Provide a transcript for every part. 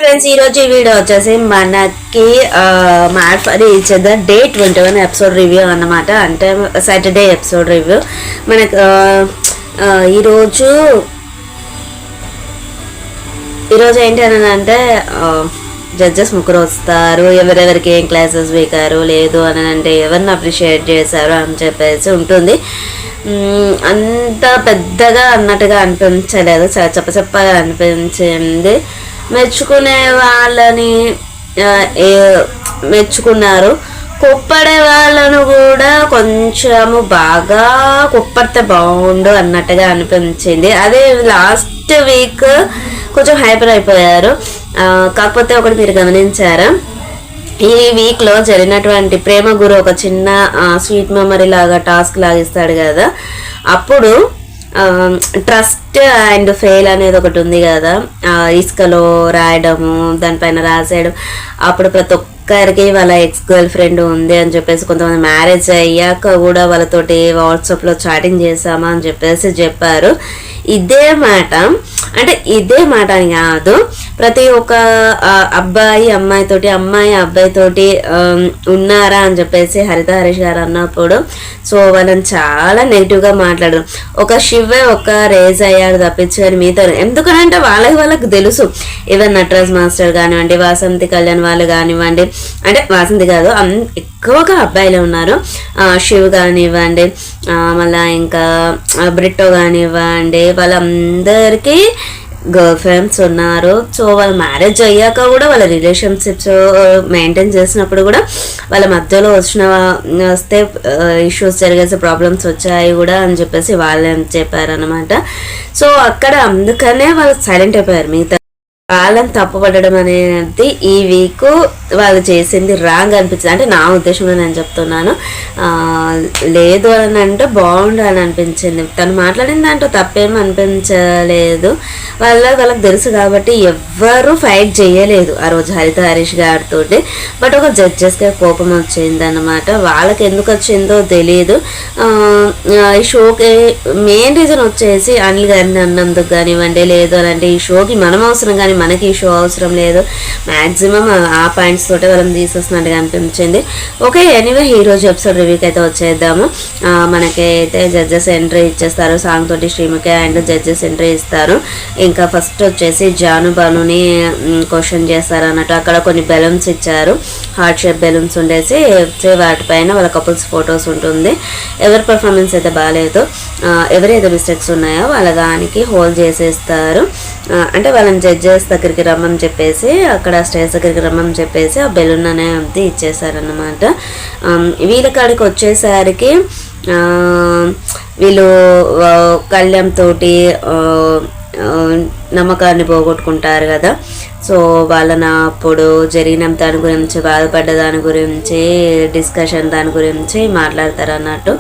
Friends, ఈ రోజు ఈ వీడియో వచ్చేసి మనకి mad for each other day 21 episode review అన్నమాట. అంటే సాటర్డే ఎపిసోడ్ రివ్యూ. మనకు ఈరోజు ఏంటి అని అంటే జడ్జెస్ ముగ్గురు వస్తారు. ఎవరెవరికి ఏం క్లాసెస్ వీకారు లేదు అని అంటే ఎవరిని అప్రిషియేట్ చేశారు అని చెప్పేసి ఉంటుంది. అంత పెద్దగా అన్నట్టుగా అనిపించలేదు, చాలా చెప్పగా అనిపించింది. మెచ్చుకునే వాళ్ళని మెచ్చుకున్నారు, కుప్పడే వాళ్ళను కూడా కొంచెము బాగా కుప్పడితే బాగుండు అన్నట్టుగా అనిపించింది. అదే లాస్ట్ వీక్ కొంచెం హైపర్ అయిపోయారు. కాకపోతే ఒకటి మీరు గమనించారా, ఈ వీక్లో జరిగినటువంటి ప్రేమ గురు ఒక చిన్న స్వీట్ మెమరీ లాగా టాస్క్ లాగా ఇస్తాడు కదా, అప్పుడు ట్రస్ట్ అండ్ ఫెయిల్ అనేది ఒకటి ఉంది కదా, ఇసుకలో రాయడము, దానిపైన రాసేయడం. అప్పుడు ప్రతి ఒక్కరికి వాళ్ళ ఎక్స్ గర్ల్ ఫ్రెండ్ ఉంది అని చెప్పేసి, కొంతమంది మ్యారేజ్ అయ్యాక కూడా వాళ్ళతోటి వాట్సాప్లో చాటింగ్ చేసామా అని చెప్పేసి చెప్పారు. ఇదే మాట అని కాదు, ప్రతి ఒక్క అబ్బాయి అమ్మాయితోటి, అమ్మాయి అబ్బాయితోటి ఉన్నారా అని చెప్పేసి హరిత హరీష్ గారు అన్నప్పుడు సో వాళ్ళని చాలా నెగిటివ్గా మాట్లాడరు. ఒక శివే ఒక రేజ్ అయ్యాడు తప్పించుకొని మిగతా, ఎందుకనంటే వాళ్ళకి తెలుసు. ఈవెన్ నటరాజ్ మాస్టర్ కానివ్వండి, వాసంతి కళ్యాణ్ వాళ్ళు కానివ్వండి, అంటే వాసంతి కాదు ఎక్కువగా అబ్బాయిలు ఉన్నారు, శివ్ కానివ్వండి, మళ్ళీ ఇంకా బ్రిట్టో కానివ్వండి, వాళ్ళందరికీ గర్ల్ ఫ్రెండ్స్ ఉన్నారు. సో వాళ్ళ మ్యారేజ్ అయ్యాక కూడా వాళ్ళ రిలేషన్షిప్స్ మెయింటైన్ చేసినప్పుడు కూడా వాళ్ళ మధ్యలో వస్తే ఇష్యూస్ జరిగేసి ప్రాబ్లమ్స్ వచ్చాయి కూడా అని చెప్పేసి వాళ్ళే చెప్పారనమాట. సో అక్కడ అందుకనే వాళ్ళు సైలెంట్ అయిపోయారు. మిగతా వాళ్ళని తప్పుపడడం అనేది ఈ వీక్ వాళ్ళు చేసింది రాంగ్ అనిపించింది. అంటే నా ఉద్దేశంలో నేను చెప్తున్నాను, లేదు అని అంటే బాగుండు అని అనిపించింది. తను మాట్లాడిన దాంట్లో తప్పేం అనిపించలేదు. వాళ్ళకి తెలుసు కాబట్టి ఎవ్వరూ ఫైట్ చేయలేదు ఆ రోజు హరిత హరీష్ గారితో. బట్ ఒక జడ్జెస్కి కోపం వచ్చింది అన్నమాట. వాళ్ళకి ఎందుకు వచ్చిందో తెలియదు. ఈ షోకి మెయిన్ రీజన్ వచ్చేసి అనిల్ గారిని అన్నందుకు కానివ్వండి, లేదు అని అంటే ఈ షోకి మనం అవసరం కానీ మనకి ఈ షో అవసరం లేదు, మ్యాక్సిమం ఆ పాయింట్స్ తోటే వాళ్ళని తీసేస్తున్నట్టుగా అనిపించింది. ఓకే, ఎనీవే ఈరోజు ఎపిసోడ్ రివ్యూకి అయితే వచ్చేద్దాము. మనకైతే జడ్జెస్ ఎంట్రీ ఇచ్చేస్తారు, సాంగ్ తోటి శ్రీముఖి అండ్ జడ్జెస్ ఎంట్రీ ఇస్తారు. ఇంకా ఫస్ట్ వచ్చేసి జాను బానుని క్వశ్చన్ చేస్తారు అన్నట్టు. అక్కడ కొన్ని బెలూన్స్ ఇచ్చారు, హార్ట్ షేప్ బెలూన్స్ ఉండేసి వాటిపైన వాళ్ళ కపుల్స్ ఫొటోస్ ఉంటుంది. ఎవరి పర్ఫార్మెన్స్ అయితే బాగాలేదు, ఎవరైతే మిస్టేక్స్ ఉన్నాయో వాళ్ళ దానికి హోల్డ్ చేసేస్తారు. అంటే వాళ్ళని జడ్జెస్ దగ్గరికి రమ్మని చెప్పేసి, అక్కడ స్టేజ్ దగ్గరికి రమ్మని చెప్పేసి ఆ బెలూన్ అనేది ఇచ్చేసారన్నమాట. వీళ్ళ కాడికి వచ్చేసరికి వీళ్ళు కళ్యాణ్ తోటి నమ్మకాన్ని పోగొట్టుకుంటారు కదా. సో వాళ్ళని అప్పుడు జరిగిన దాని గురించి, బాధపడ్డ దాని గురించి డిస్కషన్, దాని గురించి మాట్లాడతారు అన్నట్టు.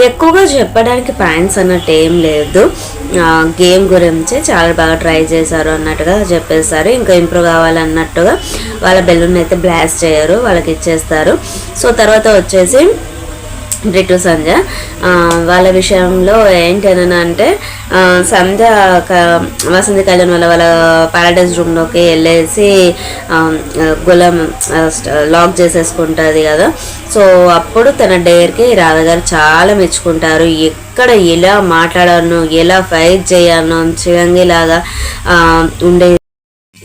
ఎక్కువగా చెప్పడానికి పాయింట్స్ అన్నట్టు ఏం లేదు, గేమ్ గురించి చాలా బాగా ట్రై చేశారు అన్నట్టుగా చెప్పేస్తారు. ఇంకా ఇంప్రూవ్ కావాలన్నట్టుగా వాళ్ళ బెలూన్ అయితే బ్లాస్ట్ చేయరు, వాళ్ళకి ఇచ్చేస్తారు. సో తర్వాత వచ్చేసి బ్రిట్టు సంజ వాళ్ళ విషయంలో ఏంటని అంటే, సంజ వసంతి కళ్యాణ్ వాళ్ళ ప్యారడైజ్ రూమ్లోకి వెళ్ళేసి గులాం లాక్ చేసేసుకుంటుంది కదా. సో అప్పుడు తన డేర్కి రాధగారు చాలా మెచ్చుకుంటారు. ఎక్కడ ఎలా మాట్లాడాను, ఎలా ఫైట్ చేయాను, చిరంగిలాగా ఉండే,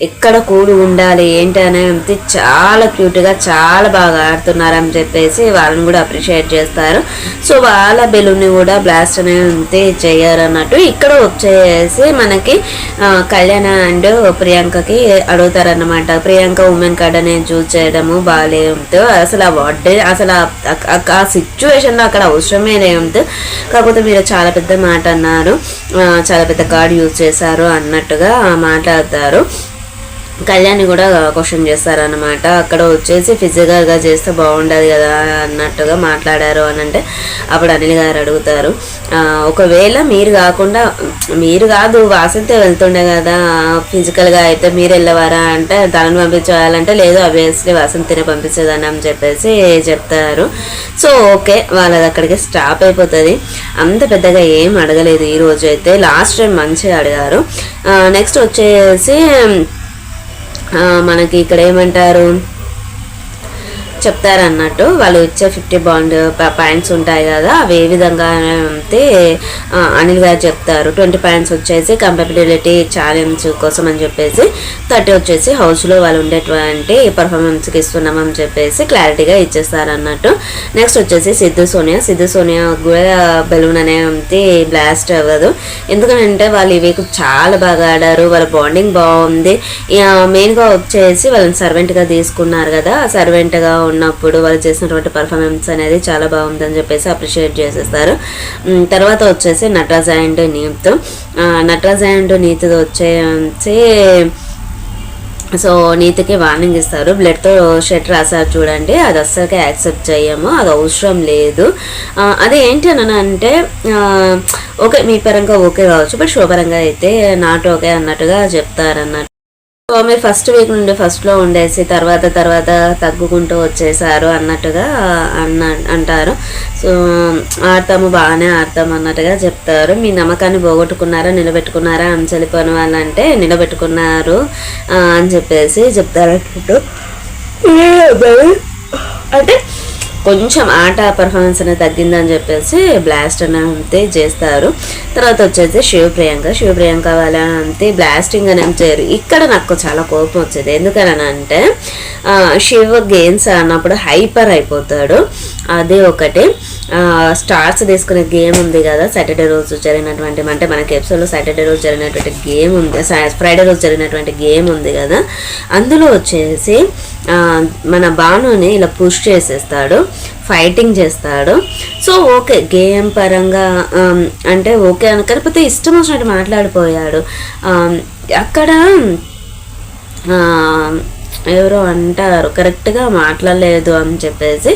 ఎక్కడ కూడి ఉండాలి ఏంటి అనేది చాలా క్యూట్గా చాలా బాగా ఆడుతున్నారని చెప్పేసి వాళ్ళని కూడా అప్రిషియేట్ చేస్తారు. సో వాళ్ళ బెలూన్ని కూడా బ్లాస్ట్ అనేది చేయరన్నట్టు. ఇక్కడ వచ్చేసి మనకి కళ్యాణ్ అండ్ ప్రియాంకకి అడుగుతారన్నమాట. ప్రియాంక ఉమెన్ కార్డ్ అనేది చూస్ చేయడము బాగాలేదు, అసలు ఆ వర్డ్ అసలు ఆ సిచ్యువేషన్లో అక్కడ అవసరమే లేదు. కాకపోతే మీరు చాలా పెద్ద మాట అన్నారు, చాలా పెద్ద కార్డ్ యూజ్ చేశారు అన్నట్టుగా మాట్లాడతారు. కళ్యాణ్ని కూడా క్వశ్చన్ చేస్తారనమాట. అక్కడ వచ్చేసి ఫిజికల్గా చేస్తే బాగుండదు కదా అన్నట్టుగా మాట్లాడారు అని అంటే, అప్పుడు అనిల్ గారు అడుగుతారు, ఒకవేళ మీరు కాదు వాసంతే వెళ్తుండే కదా ఫిజికల్గా, అయితే మీరు వెళ్ళవారా అంటే తనని పంపించాలంటే లేదు అబ్వియస్లీ వాసంతినే పంపించేదని అని చెప్పేసి చెప్తారు. సో ఓకే, వాళ్ళది అక్కడికి స్టాప్ అయిపోతుంది. అంత పెద్దగా ఏం అడగలేదు ఈరోజు అయితే, లాస్ట్ టైం మంచిగా అడిగారు. నెక్స్ట్ వచ్చేసి మనకి ఇక్కడ ఏమంటారు చెప్తారన్నట్టు, వాళ్ళు ఇచ్చే 50 బాండ్ పాయింట్స్ ఉంటాయి కదా, అవి ఏ విధంగా అయితే అనిల్ గారు చెప్తారు. 20 పాయింట్స్ వచ్చేసి కంపాటబిలిటీ ఛాలెంజ్ కోసం అని చెప్పేసి, 30 వచ్చేసి హౌస్లో వాళ్ళు ఉండేటువంటి పర్ఫార్మెన్స్కి ఇస్తున్నామని చెప్పేసి క్లారిటీగా ఇచ్చేస్తారు అన్నట్టు. నెక్స్ట్ వచ్చేసి సిద్ధు సోనియా కూడా బెలూన్ అనేది బ్లాస్ట్ అవ్వదు, ఎందుకంటే వాళ్ళు ఈ వీక్ చాలా బాగా ఆడారు, వాళ్ళ బాండింగ్ బాగుంది. మెయిన్గా వచ్చేసి వాళ్ళని సర్వెంట్గా తీసుకున్నారు కదా, సర్వెంట్గా ఉన్నప్పుడు వాళ్ళు చేసినటువంటి పర్ఫార్మెన్స్ అనేది చాలా బాగుందని చెప్పేసి అప్రిషియేట్ చేసేస్తారు. తర్వాత వచ్చేసి నటరాజ్ అండ్ నీతితో వచ్చేసి సో నీతికి వార్నింగ్ ఇస్తారు, బ్లడ్తో షర్ట్ రాసారు చూడండి, అది అస్సలకే యాక్సెప్ట్ చేయము, అది అవసరం లేదు. అది ఏంటి అని అంటే ఓకే మీ పరంగా ఓకే కావచ్చు, బట్ శుభపరంగా అయితే నాట్ ఓకే అన్నట్టుగా చెప్తారన్నట్టు. సో మీరు ఫస్ట్ వీక్ నుండి ఫస్ట్లో ఉండేసి తర్వాత తగ్గుకుంటూ వచ్చేసారు అన్నట్టుగా అంటారు. సో బాగానే ఆడతాము అన్నట్టుగా చెప్తారు. మీ నమ్మకాన్ని పోగొట్టుకున్నారా నిలబెట్టుకున్నారా అని చెల్లిపోయిన వాళ్ళంటే నిలబెట్టుకున్నారు అని చెప్పేసి చెప్తారు. అంటే కొంచెం ఆట పర్ఫార్మెన్స్ అనేది తగ్గిందని చెప్పేసి బ్లాస్ట్ అనేది చేస్తారు. తర్వాత వచ్చేసి శివప్రియాంక వాళ్ళ అంతే బ్లాస్టింగ్ అనేది చేయరు. ఇక్కడ నాకు చాలా కోపం వచ్చేది, ఎందుకని అంటే శివ గేమ్స్ అన్నప్పుడు హైపర్ అయిపోతాడు, అదే ఒకటి. స్టార్స్ తీసుకునే గేమ్ ఉంది కదా, సాటర్డే రోజు జరిగినటువంటి, అంటే మనకి ఎపిసోడ్లో సాటర్డే రోజు జరిగినటువంటి గేమ్ ఉంది, ఫ్రైడే రోజు జరిగినటువంటి గేమ్ ఉంది కదా, అందులో వచ్చేసి మన భానుని ఇలా పుష్ చేసేస్తాడు, ఫైటింగ్ చేస్తాడు. సో ఓకే గేమ్ పరంగా అంటే ఓకే అని, కాకపోతే ఇష్టం వచ్చినట్టు మాట్లాడిపోయాడు అక్కడ. ఎవరో అంటారు కరెక్ట్గా మాట్లాడలేదు అని చెప్పేసి,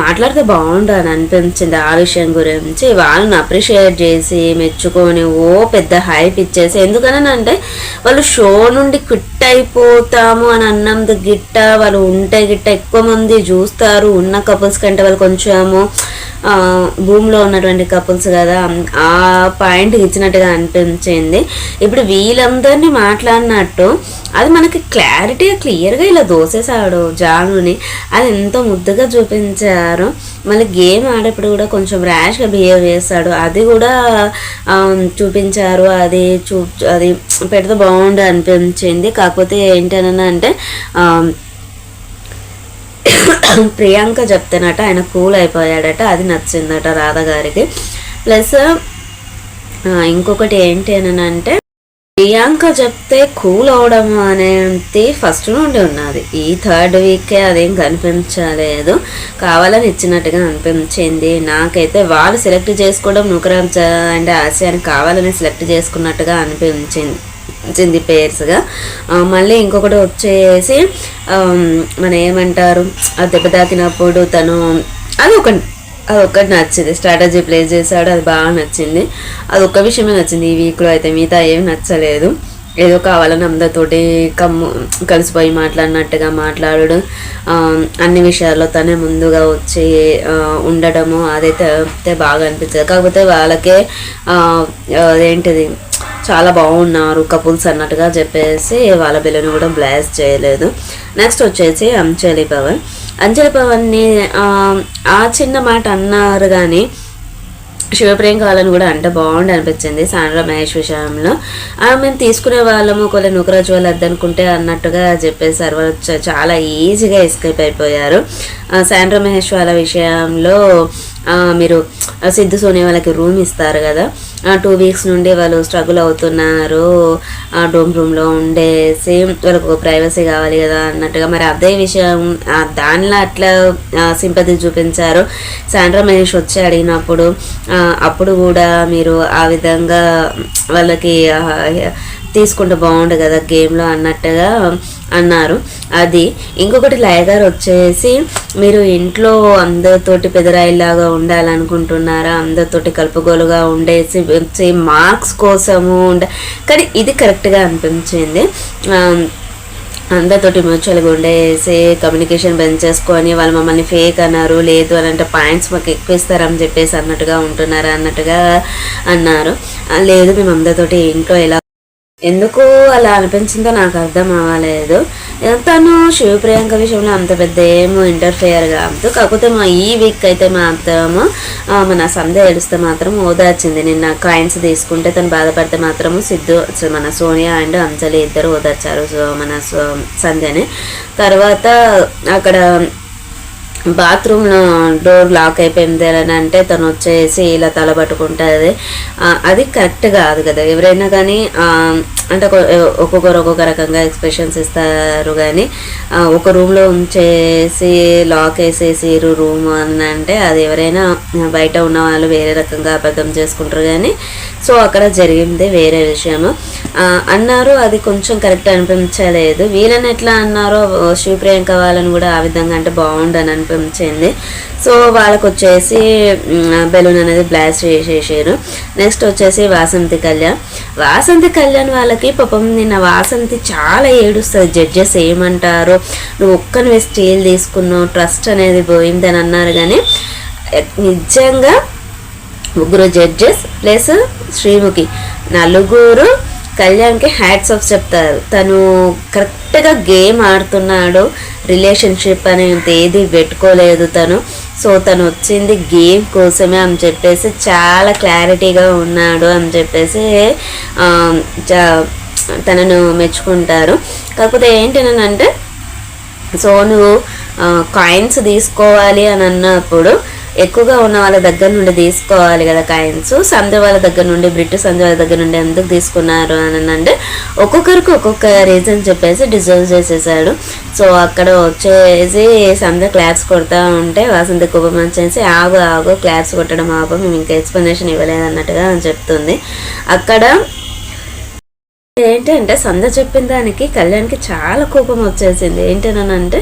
మాట్లాడితే బాగుండు అని అనిపించింది ఆ విషయం గురించి. వాళ్ళని అప్రిషియేట్ చేసి మెచ్చుకొని పెద్ద హైప్ ఇచ్చేసి, ఎందుకని అంటే వాళ్ళు షో నుండి క్విట్ అయిపోతాము అని అన్నందు గిట్ట వాళ్ళు ఉంటే గిట్ట ఎక్కువ మంది చూస్తారు, ఉన్న కపుల్స్ కంటే వాళ్ళు కొంచెము భూమిలో ఉన్నటువంటి కపుల్స్ కదా, ఆ పాయింట్ ఇచ్చినట్టుగా అనిపించింది. ఇప్పుడు వీళ్ళందరినీ మాట్లాడినట్టు అది మనకి క్లియర్గా ఇలా దోసేసాడు జానుని, అది ఎంతో ముద్దుగా చూపించారు. మళ్ళీ గేమ్ ఆడేప్పుడు కూడా కొంచెం ర్యాష్గా బిహేవ్ చేస్తాడు, అది కూడా చూపించారు. అది పెడితే బాగుండు అనిపించింది. కాకపోతే ఏంటనన్నా అంటే ప్రియాంక చెప్తేనట ఆయన కూల్ అయిపోయాడట, అది నచ్చిందట రాధ గారికి. ప్లస్ ఇంకొకటి ఏంటి అని అంటే ప్రియాంక చెప్తే కూల్ అవడం అనేది ఫస్ట్ నుండి ఉన్నది, ఈ 3rd వీకే అదేం కనిపించలేదు, కావాలని ఇచ్చినట్టుగా అనిపించింది నాకైతే. వాళ్ళు సెలెక్ట్ చేసుకోవడం నుకరాజ్ అండ్ ఆసియాని కావాలని సెలెక్ట్ చేసుకున్నట్టుగా అనిపించింది పేర్స్గా. మళ్ళీ ఇంకొకటి వచ్చేసి మన ఏమంటారు దెబ్బ తాకినప్పుడు తను అదొకటి నచ్చింది, స్ట్రాటజీ ప్లే చేశాడు, అది బాగా నచ్చింది. అది ఒక్క విషయమే నచ్చింది ఈ వీక్లో, అయితే మిగతా ఏమి నచ్చలేదు. ఏదో కావాలని అందరితోటి కలిసిపోయి మాట్లాడినట్టుగా మాట్లాడడం, అన్ని విషయాల్లో తనే ముందుగా వచ్చి ఉండడము, అదైతే బాగా అనిపించదు. కాకపోతే వాళ్ళకే అదేంటిది చాలా బాగున్నారు కపుల్స్ అన్నట్టుగా చెప్పేసి వాళ్ళ బిల్లుని కూడా బ్లాస్ట్ చేయలేదు. నెక్స్ట్ వచ్చేసి అంజలి పవన్ని ఆ చిన్న మాట అన్నారు కానీ శివప్రియాంక వాళ్ళని కూడా అంటే బాగుండి అనిపించింది సాండ్రా మహేష్ విషయంలో. మేము తీసుకునే వాళ్ళము ఒకవేళ నుకరాజు వాళ్ళు వద్దనుకుంటే అన్నట్టుగా చెప్పేశారు, వాళ్ళు చాలా ఈజీగా ఎస్కేప్ అయిపోయారు. సాండ్రా మహేష్ వాళ్ళ విషయంలో మీరు సిద్ధు సోనియా వాళ్ళకి రూమ్ ఇస్తారు కదా, 2 వీక్స్ నుండి వాళ్ళు స్ట్రగుల్ అవుతున్నారు డోమ్ రూమ్లో ఉండేసి, వాళ్ళకు ప్రైవసీ కావాలి కదా అన్నట్టుగా. మరి అదే విషయం దానిలో అట్లా సింపతి చూపించారు. సాండ్రా మహేష్ వచ్చి అడిగినప్పుడు అప్పుడు కూడా మీరు ఆ విధంగా వాళ్ళకి తీసుకుంటే బాగుండు కదా గేమ్లో అన్నట్టుగా అన్నారు. అది ఇంకొకటి లయగారు వచ్చేసి మీరు ఇంట్లో అందరితోటి పెదరాయిలాగా ఉండాలనుకుంటున్నారా, అందరితోటి కలుపుగోలుగా ఉండేసి మార్క్స్ కోసము కానీ ఇది కరెక్ట్గా అనిపించింది. అందరితోటి మ్యూచువల్గా ఉండేసి కమ్యూనికేషన్ పెంచేసుకొని వాళ్ళు మమ్మల్ని ఫేక్ అన్నారు, లేదు అని అంటే పాయింట్స్ మాకు ఎక్కువ ఇస్తారని చెప్పేసి అన్నట్టుగా ఉంటున్నారా అన్నట్టుగా అన్నారు. లేదు మేము అందరితోటి ఇంట్లో ఎందుకు అలా అనిపించిందో నాకు అర్థం అవ్వలేదు. తను శివప్రియాంక విషయంలో అంత పెద్ద ఏమో ఇంటర్ఫియర్ కాదు. కాకపోతే ఈ వీక్ అయితే మాత్రము మన సంధ్య ఏడుస్తే మాత్రం ఓదార్చింది. నిన్న కాయిన్స్ తీసుకుంటే తను బాధపడితే మాత్రము సిద్ధు మన సోనియా అండ్ అంజలి ఇద్దరు ఓదార్చారు మన సంధ్యని. తర్వాత అక్కడ బాత్రూంలో డోర్ లాక్ అయిపోయింది అని అంటే తను వచ్చేసి ఇలా తల పట్టుకుంటుంది. అది కరెక్ట్ కాదు కదా. ఎవరైనా కానీ అంటే ఒక్కొక్కరు ఒక్కొక్క రకంగా ఎక్స్ప్రెషన్స్ ఇస్తారు. కానీ ఒక రూమ్లో ఉంచేసి లాక్ వేసేసి రూమ్ అని అంటే అది ఎవరైనా బయట ఉన్న వాళ్ళు వేరే రకంగా అబద్ధం చేసుకుంటారు. కానీ సో అక్కడ జరిగింది వేరే విషయము అన్నారు. అది కొంచెం కరెక్ట్ అనిపించలేదు. వీళ్ళని ఎట్లా అన్నారో శివప్రియాంక వాళ్ళని కూడా ఆ విధంగా అంటే బాగుండని అనిపించింది. సో వాళ్ళకు వచ్చేసి బెలూన్ అనేది బ్లాస్ట్ చేసేసారు. నెక్స్ట్ వచ్చేసి వాసంతి కళ్యాణ్ వాళ్ళకి పాపం నిన్న వాసంతి చాలా ఏడుస్తుంది. జడ్జెస్ ఏమంటారో నువ్వు ఒక్కనివే స్టీల్ తీసుకున్నావు, ట్రస్ట్ అనేది పోయిందని అన్నారు. కానీ నిజంగా ముగ్గురు జడ్జెస్ ప్లస్ శ్రీముఖి నలుగురు కళ్యాణ్కి హ్యాట్స్ ఆఫ్ చెప్తారు. తను కరెక్ట్గా గేమ్ ఆడుతున్నాడు. రిలేషన్షిప్ అనేది ఏది పెట్టుకోలేదు తను. సో తను వచ్చింది గేమ్ కోసమే అని చెప్పేసి చాలా క్లారిటీగా ఉన్నాడు అని చెప్పేసి తనను మెచ్చుకుంటారు. కాకపోతే ఏంటనంటే సో నువ్వు కాయిన్స్ తీసుకోవాలి అని అన్నప్పుడు ఎక్కువగా ఉన్న వాళ్ళ దగ్గర నుండి తీసుకోవాలి కదా కాయిన్స్. సంధ్య వాళ్ళ దగ్గర నుండి సంధ్య వాళ్ళ దగ్గర నుండి ఎందుకు తీసుకున్నారు అని అంటే ఒక్కొక్కరికి ఒక్కొక్క రీజన్ చెప్పేసి డిజర్వ్ చేసేసాడు. సో అక్కడ వచ్చేసి సంధ్య క్లాప్స్ కొడతా ఉంటే వాసంతి కోపం వచ్చేసి ఆగు క్లాప్స్ కొట్టడం ఆపం, మేము ఇంకా ఎక్స్ప్లెనేషన్ ఇవ్వలేదు అన్నట్టుగా చెప్తుంది. అక్కడ ఏంటంటే సంధ్య చెప్పిన దానికి కళ్యాణ్కి చాలా కోపం వచ్చేసింది. ఏంటనంటే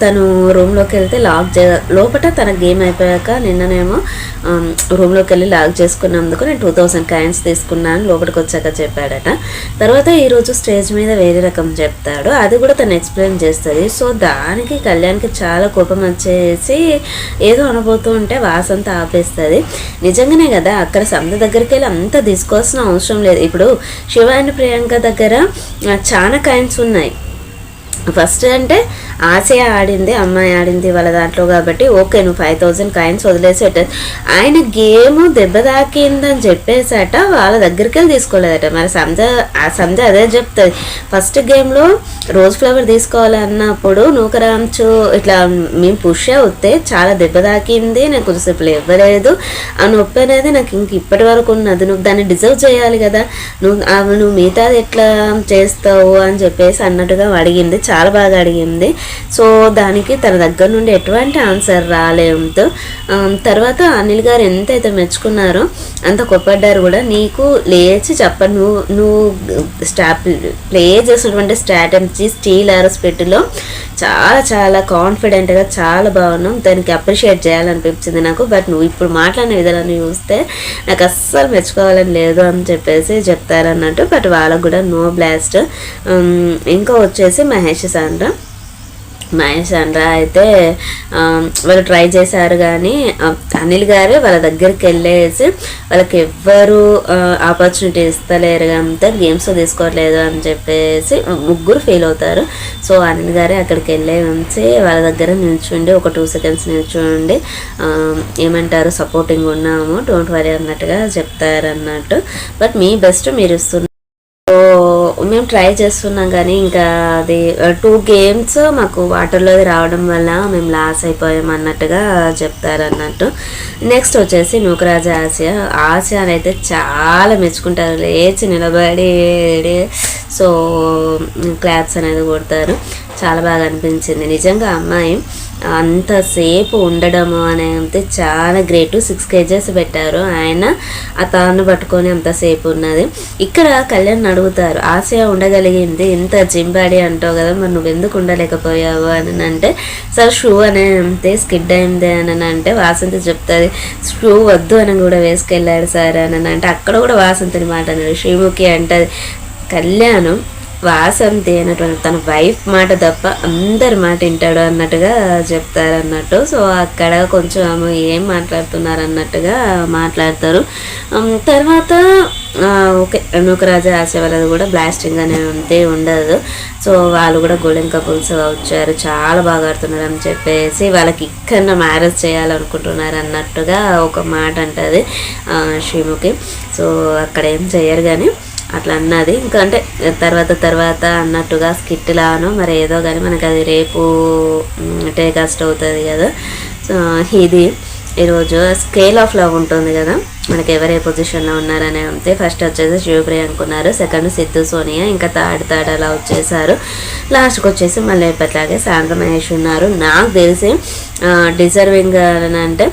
తను రూమ్లోకి వెళ్తే లోపల తన గేమ్ అయిపోయాక నిన్ననేమో రూమ్లోకి వెళ్ళి లాక్ చేసుకున్నందుకు నేను 2000 కాయిన్స్ తీసుకున్నాను లోపలికి వచ్చాక చెప్పాడట. తర్వాత ఈరోజు స్టేజ్ మీద వేరే రకం చెప్తాడు. అది కూడా తను ఎక్స్ప్లెయిన్ చేస్తుంది. సో దానికి కళ్యాణ్కి చాలా కోపం వచ్చేసి ఏదో అనబోతూ ఉంటే వాసంతా ఆపేస్తుంది. నిజంగానే కదా అక్కడ సంధ్య దగ్గరికి వెళ్ళి అంతా తీసుకోవాల్సిన అవసరం లేదు. ఇప్పుడు శివ అండ్ ప్రియాంక దగ్గర చాలా కాయిన్స్ ఉన్నాయి. ఫస్ట్ అంటే ఆశయ ఆడింది, అమ్మాయి ఆడింది వాళ్ళ దాంట్లో కాబట్టి ఓకే నువ్వు 5000 కాయిన్స్ వదిలేసేట. ఆయన గేమ్ దెబ్బ తాకిందని చెప్పేసట వాళ్ళ దగ్గరికి వెళ్ళి తీసుకోలేదట. మరి సంధ్య అదే చెప్తుంది. ఫస్ట్ గేమ్లో రోజ్ ఫ్లవర్ తీసుకోవాలన్నప్పుడు నూకరాంచు ఇట్లా మేము పుష్ అవుతే చాలా దెబ్బ తాకింది, నేను కొంచెంసేపు ఇవ్వలేదు ఆ నొప్పి అనేది నాకు ఇంక ఇప్పటి వరకు ఉన్నది. నువ్వు దాన్ని డిజర్వ్ చేయాలి కదా, నువ్వు మిగతాది ఎట్లా చేస్తావు అని చెప్పేసి అన్నట్టుగా అడిగింది. చాలా బాగా అడిగింది. సో దానికి తన దగ్గర నుండి ఎటువంటి ఆన్సర్ రాలేదు. తర్వాత అనిల్ గారు ఎంతైతే మెచ్చుకున్నారో అంత కొప్పడ్డారు కూడా. నీకు లేచి నువ్వు ప్లే చేసినటువంటి స్ట్రాటజీ స్టీల్ ఆర్ఎస్ పెట్టిలో చాలా చాలా కాన్ఫిడెంట్గా చాలా బాగున్నాం. దానికి అప్రిషియేట్ చేయాలనిపించింది నాకు. బట్ నువ్వు ఇప్పుడు మాట్లాడిన విధానాన్ని చూస్తే నాకు అస్సలు మెచ్చుకోవాలని లేదు అని చెప్పేసి చెప్తారన్నట్టు. బట్ వాళ్ళకు కూడా నో బ్లాస్ట్. ఇంకా వచ్చేసి మహేష్ సాండ్రా అయితే వాళ్ళు ట్రై చేశారు. కానీ అనిల్ గారు వాళ్ళ దగ్గరికి వెళ్ళేసి వాళ్ళకి ఎవ్వరు ఆపర్చునిటీ ఇస్తలేరు, అంతా గేమ్స్ తీసుకోవట్లేదు అని చెప్పేసి ముగ్గురు ఫీల్ అవుతారు. సో అనిల్ గారే అక్కడికి వెళ్ళే ఉంచి వాళ్ళ దగ్గర నిల్చుండి ఒక 2 seconds నిల్చుండి ఏమంటారు సపోర్టింగ్ ఉన్నాము డోంట్ వరీ అన్నట్టుగా చెప్తారన్నట్టు. బట్ మీ బెస్ట్ మీరు ఇస్తున్నారు, మేము ట్రై చేస్తున్నాం. కానీ ఇంకా అది 2 games మాకు వాటర్లోది రావడం వల్ల మేము లాస్ అయిపోయాం అన్నట్టుగా చెప్తారన్నట్టు. నెక్స్ట్ వచ్చేసి నూకరాజు ఆసియా అయితే చాలా మెచ్చుకుంటారు. లేచి నిలబడి సో క్లాప్స్ అనేది కొడతారు. చాలా బాగా అనిపించింది నిజంగా. అమ్మాయి అంతసేపు ఉండడము అనేది చాలా గ్రేట్. 6 kgs పెట్టారు ఆయన, ఆ తాను పట్టుకొని అంతసేపు ఉన్నది. ఇక్కడ కళ్యాణ్ అడుగుతారు ఆసియా ఉండగలిగింది ఇంత జింబాడీ అంటావు కదా, మరి నువ్వు ఎందుకు ఉండలేకపోయావు అని అంటే సార్ షూ అనేది స్కిడ్ అయింది అని అంటే వాసంతి చెప్తుంది షూ వద్దు అని కూడా వేసుకెళ్ళాడు సార్ అని అంటే అక్కడ కూడా వాసంతిని మాట అన్నాడు. శ్రీముఖి అంటది కళ్యాణ్ వాసంతి అనేటువంటి తన వైఫ్ మాట తప్ప అందరి మాట వింటాడు అన్నట్టుగా చెప్తారన్నట్టు. సో అక్కడ కొంచెం ఆమె ఏం మాట్లాడుతున్నారు అన్నట్టుగా మాట్లాడతారు. తర్వాత ఓకే, నూకరాజు ఆశ వాళ్ళది కూడా బ్లాస్టింగ్ అనేది ఉండదు. సో వాళ్ళు కూడా గోల్డెన్ కపుల్స్ వచ్చారు, చాలా బాగా ఆడుతున్నారు అని చెప్పేసి వాళ్ళకి ఇక్కడ మ్యారేజ్ చేయాలనుకుంటున్నారు అన్నట్టుగా ఒక మాట అంటుంది శ్రీముఖి. సో అక్కడ ఏం చేయరు కానీ అట్లా అన్నది. ఇంకా అంటే తర్వాత అన్నట్టుగా స్కిట్ లాను మరి ఏదో కానీ మనకు అది రేపు టేకాస్ట్ అవుతుంది కదా. సో ఇది ఈరోజు స్కేల్ ఆఫ్ లవ్ ఉంటుంది కదా, మనకి ఎవరు ఏ పొజిషన్లో ఉన్నారనే అంతే. ఫస్ట్ వచ్చేసి శివప్రియ అనుకున్నారు, సెకండ్ సిద్ధు సోనియా, ఇంకా థర్డ్ అలా వచ్చేసారు. లాస్ట్కి వచ్చేసి మళ్ళీ ఎప్పట్లాగే శాండ్రా మహేష్ ఉన్నారు. నాకు తెలిసి డిజర్వింగ్ అని అంటే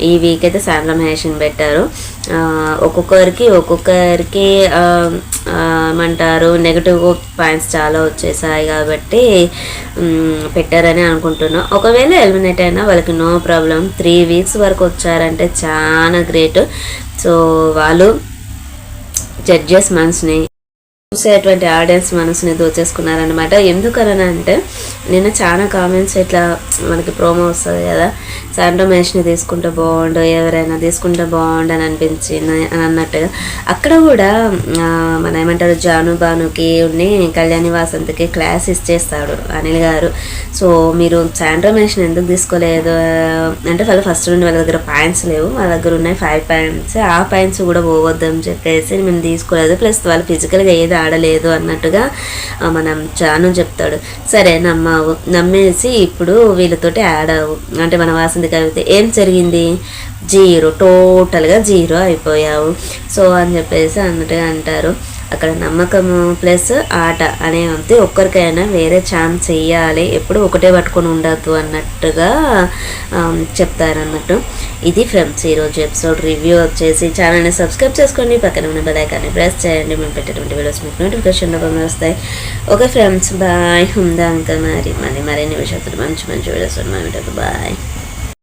ఈ వీక్ అయితే శాండ్రా మహేష్ని పెట్టారు. ఒక్కొక్కరికి ఏమంటారు నెగటివ్ పాయింట్స్ చాలా వచ్చేసాయి కాబట్టి పెట్టారని అనుకుంటున్నాను. ఒకవేళ ఎలిమినేట్ అయినా వాళ్ళకి నో ప్రాబ్లం. 3 weeks వరకు వచ్చారంటే చాలా గ్రేట్. సో వాళ్ళు జడ్జెస్ మనసుని చూసేటువంటి ఆడియన్స్ మనసుని దోచేసుకున్నారనమాట. ఎందుకని అంటే నిన్న చాలా కామెంట్స్ ఇట్లా మనకి ప్రోమో వస్తుంది కదా, శాండ్రా మహేష్ని తీసుకుంటే బాగుండు, ఎవరైనా తీసుకుంటే బాగుండు అని అనిపించింది అని అన్నట్టుగా. అక్కడ కూడా మన ఏమంటారు భానుకి కళ్యాణి వాసంతికి క్లాస్ ఇచ్చేస్తాడు అనిల్ గారు. సో మీరు శాండ్రా మహేష్ని ఎందుకు తీసుకోలేదు అంటే వాళ్ళు ఫస్ట్ నుండి వాళ్ళ దగ్గర పాయింట్స్ లేవు, మా దగ్గర ఉన్నాయి 5 points, ఆ పాయింట్స్ కూడా పోవద్దని చెప్పేసి మేము తీసుకోలేదు. ప్లస్ వాళ్ళు ఫిజికల్గా ఏది ఆడలేదు అన్నట్టుగా మనం చెప్తాడు. సరే నమ్మేసి ఇప్పుడు వీళ్ళతోటి ఆడావు అంటే మన వాసంతి కవిత ఏం జరిగింది, 0, టోటల్గా 0 అయిపోయావు. సో అని చెప్పేసి అన్నట్టుగా అంటారు. అక్కడ నమ్మకము ప్లస్ ఆట అనే అంతే. ఒక్కరికైనా వేరే ఛాన్స్ ఇవ్వాలి, ఎప్పుడు ఒకటే పట్టుకొని ఉండద్దు అన్నట్టుగా చెప్తారన్నట్టు. ఇది ఫ్రెండ్స్ ఈరోజు ఎపిసోడ్ రివ్యూ వచ్చేసి. ఛానల్ని సబ్స్క్రైబ్ చేసుకోండి, పక్కన ఉన్న బెల్ ఐకాన్ని ప్రెస్ చేయండి, మేము పెట్టేటువంటి వీడియోస్ మీకు నోటిఫికేషన్ రూపంలో వస్తాయి. Okay friends, bye. ఉందా ఇంకా మరిన్ని విషయాలు మంచి వీడియోస్ ఉన్నాయి. బాయ్.